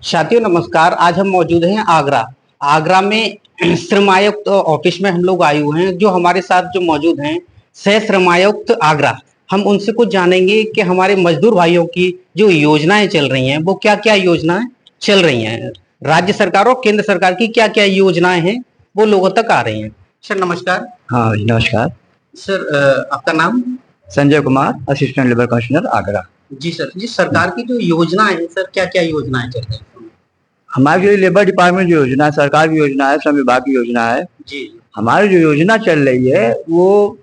साथियों नमस्कार। आज हम मौजूद हैं आगरा। आगरा में श्रम आयुक्त ऑफिस में हम लोग आए हुए हैं। जो हमारे साथ जो मौजूद हैं सह श्रम आयुक्त आगरा, हम उनसे कुछ जानेंगे कि हमारे मजदूर भाइयों की जो योजनाएं चल रही हैं वो क्या क्या योजनाएं चल रही हैं, राज्य सरकार और केंद्र सरकार की क्या क्या योजनाएं हैं वो लोगों तक आ रही हैं। सर नमस्कार। हाँ जी नमस्कार। सर आपका नाम? Sanjay Kumar, assistant labour commissioner Agra. जी सर, जी सरकार की जो योजनाएं हैं सर, क्या क्या योजनाएं चल रही हैं? हमारी जो लेबर डिपार्टमेंट जो योजना है, सरकार की योजना है, श्रम विभाग की योजना है जी। हमारी जो योजना चल रही है वो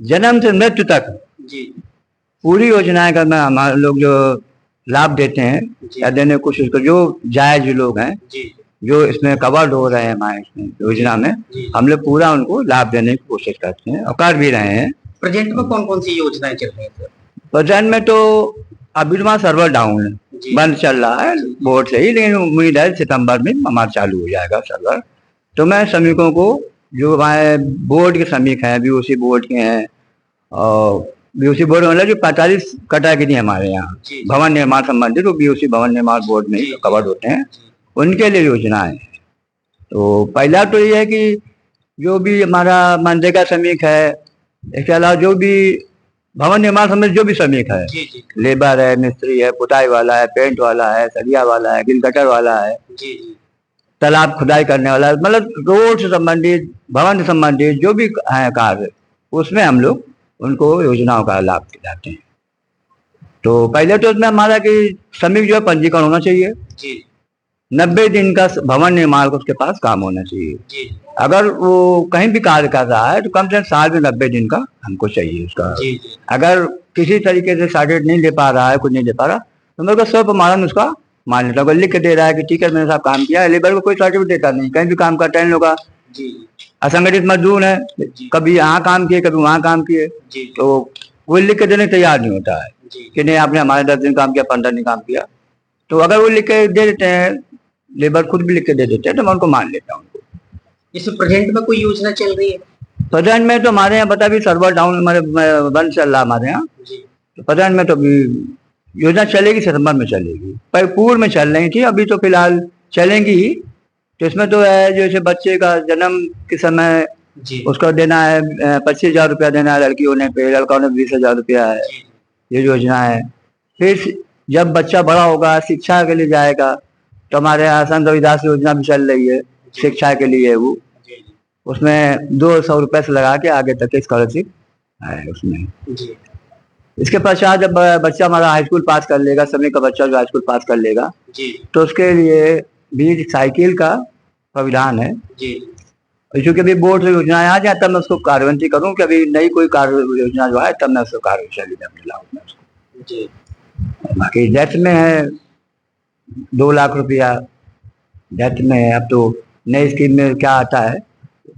जन्म से मृत्यु तक जी। पूरी योजनाएं का हमारे लोग जो लाभ देते हैं या देने की कोशिश कर, जो जायज लोग हैं जी। जो इसमें कवर्ड हो रहे हैं हमारे इसमें योजना में, हम लोग पूरा उनको लाभ देने की कोशिश करते हैं और कर भी रहे हैं। प्रेजेंट में कौन कौन सी योजनाएं चल रही हैं सर? प्रेजेंट में तो अभी तो सर्वर डाउन है, बंद चल रहा है बोर्ड से ही, लेकिन उम्मीद है सितंबर में हमारा चालू हो जाएगा सर्वर। तो मैं श्रमिकों को, जो हमारे बोर्ड के श्रमिक हैं, बीओसी बोर्ड के हैं, और बीओसी बोर्ड मतलब जो 45 कैटेगरी हमारे यहाँ भवन निर्माण संबंधित, वो बीओसी भवन निर्माण बोर्ड में ही कवर्ड होते हैं, उनके लिए योजना है। तो पहला तो ये है कि जो भी हमारा मनरेगा श्रमिक है, इसके अलावा जो भी भवन निर्माण संबंधित जो भी श्रमिक है, लेबर है, मिस्त्री है, पुताई वाला है, पेंट वाला है, सरिया वाला है, गिल कटर वाला है, तालाब खुदाई करने वाला है, मतलब रोड से संबंधित, भवन से संबंधित जो भी है कार्य, उसमें हम लोग उनको योजनाओं का लाभ दिलाते हैं। तो पहले तो उसमें हमारा कि श्रमिक जो है पंजीकरण होना चाहिए, 90 दिन का भवन निर्माण का उसके पास काम होना चाहिए। अगर वो कहीं भी कार्य कर रहा है तो कम से कम साल में 90 दिन का हमको चाहिए उसका। अगर किसी तरीके से सर्टिफिकेट नहीं ले पा रहा है, कुछ नहीं ले पा रहा, तो मेरे को स्व प्रमाणन उसका मान लेता हूँ। लिख के दे रहा है कि ठीक है मैंने साहब काम किया है, लेबर को कोई सर्टिफिकेट देता नहीं, कहीं भी काम करता है, इन लोग का असंगठित मजदूर है, कभी यहाँ काम किए कभी वहाँ काम किए, तो कोई लिख के देने तैयार नहीं होता है कि नहीं आपने हमारे 10 दिन काम किया, 15 दिन काम किया। तो अगर वो लिख के दे देते हैं, लेबर खुद भी लिख के दे देते हैं, तो मैं उनको मान लेता हूँ। इस प्रेजेंट में कोई योजना चल रही है? प्रेजेंट में तो हमारे यहाँ पता भी सर्वर डाउन हमारे बंद चल रहा हमारे यहाँ। तो प्रेजेंट में तो अभी योजना चलेगी, सितंबर में चलेगी, पर पूर्व में चल रही थी, अभी तो फिलहाल चलेंगी ही। तो इसमें तो है जैसे बच्चे का जन्म के समय उसका देना है 25,000 रुपया देना है लड़की होने पे, लड़का होने 20,000 रुपया है, ये योजना है। फिर जब बच्चा बड़ा होगा, शिक्षा के लिए जाएगा, तो हमारे यहाँ संत रविदास योजना भी चल रही है शिक्षा के लिए, वो उसमें 200 रुपये से लगा के आगे तक स्कॉलरशिप है उसमें। इसके पश्चात जब बच्चा हमारा हाई स्कूल पास कर लेगा, श्रमिक का बच्चा जो हाई स्कूल पास कर लेगा, तो उसके लिए भी साइकिल का प्राविधान है। क्योंकि अभी बोर्ड से योजनाएं आ जाए तब मैं उसको कार्यान्वित करूँ, कि अभी नई कोई कार्य योजना जो है तब मैं उसको कार्यशैली में लाऊंगा उसको। बाकी डेथ में है 2 लाख रुपया, डेथ में है। अब तो नई स्कीम में क्या आता है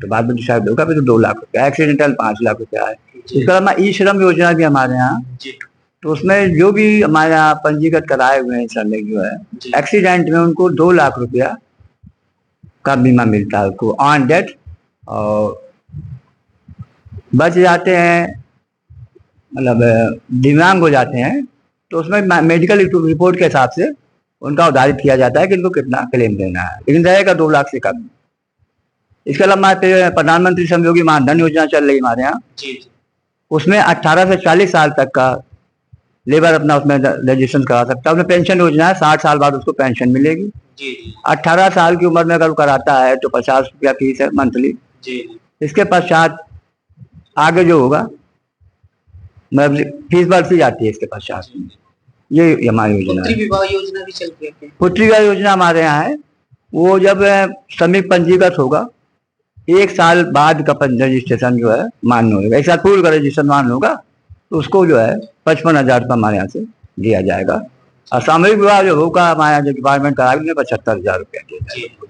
तो बाद में डिसाइड होगा। अभी तो 2 लाख रुपया, एक्सीडेंटल 5 लाख रुपया है। इसके अलावा ई श्रम योजना भी हमारे यहाँ, तो उसमें जो भी हमारे यहाँ पंजीकृत कराए हुए हैं श्रमिक जो है, एक्सीडेंट में उनको 2 लाख रुपया का बीमा मिलता है उसको ऑन डेथ, और बच जाते हैं मतलब दिव्यांग हो जाते हैं तो उसमें मेडिकल रिपोर्ट के हिसाब से उनका उधारित किया जाता है कि इनको कितना क्लेम देना है, लेकिन रहेगा 2 लाख से कम। इसके अलावा हमारे प्रधानमंत्री श्रमयोगी मानधन योजना चल रही हमारे यहाँ, उसमें 18 से 40 साल तक का लेबर अपना उसमें रजिस्ट्रेशन करा सकता है। उसमें पेंशन योजना है, 60 साल बाद उसको पेंशन मिलेगी। 18 साल की उम्र में अगर वो कराता है तो 50 रुपया फीस है मंथली। इसके पश्चात आगे जो होगा मतलब फीस बढ़ती जाती है इसके पश्चात। ये हमारी योजना है। पुत्री विवाह योजना भी चल रही है? पुत्री विवाह योजना हमारे यहाँ है, वो जब श्रमिक पंजीकृत होगा 1 साल बाद का रजिस्ट्रेशन जो है मान्य होगा, 1 साल पूर्व का रजिस्ट्रेशन मान्य होगा, तो उसको जो है 55,000 रुपये हमारे यहाँ से दिया जाएगा। और सामूहिक विवाह जो होगा हमारे यहाँ जो डिपार्टमेंट का 75,000 रुपया दिया जाएगा।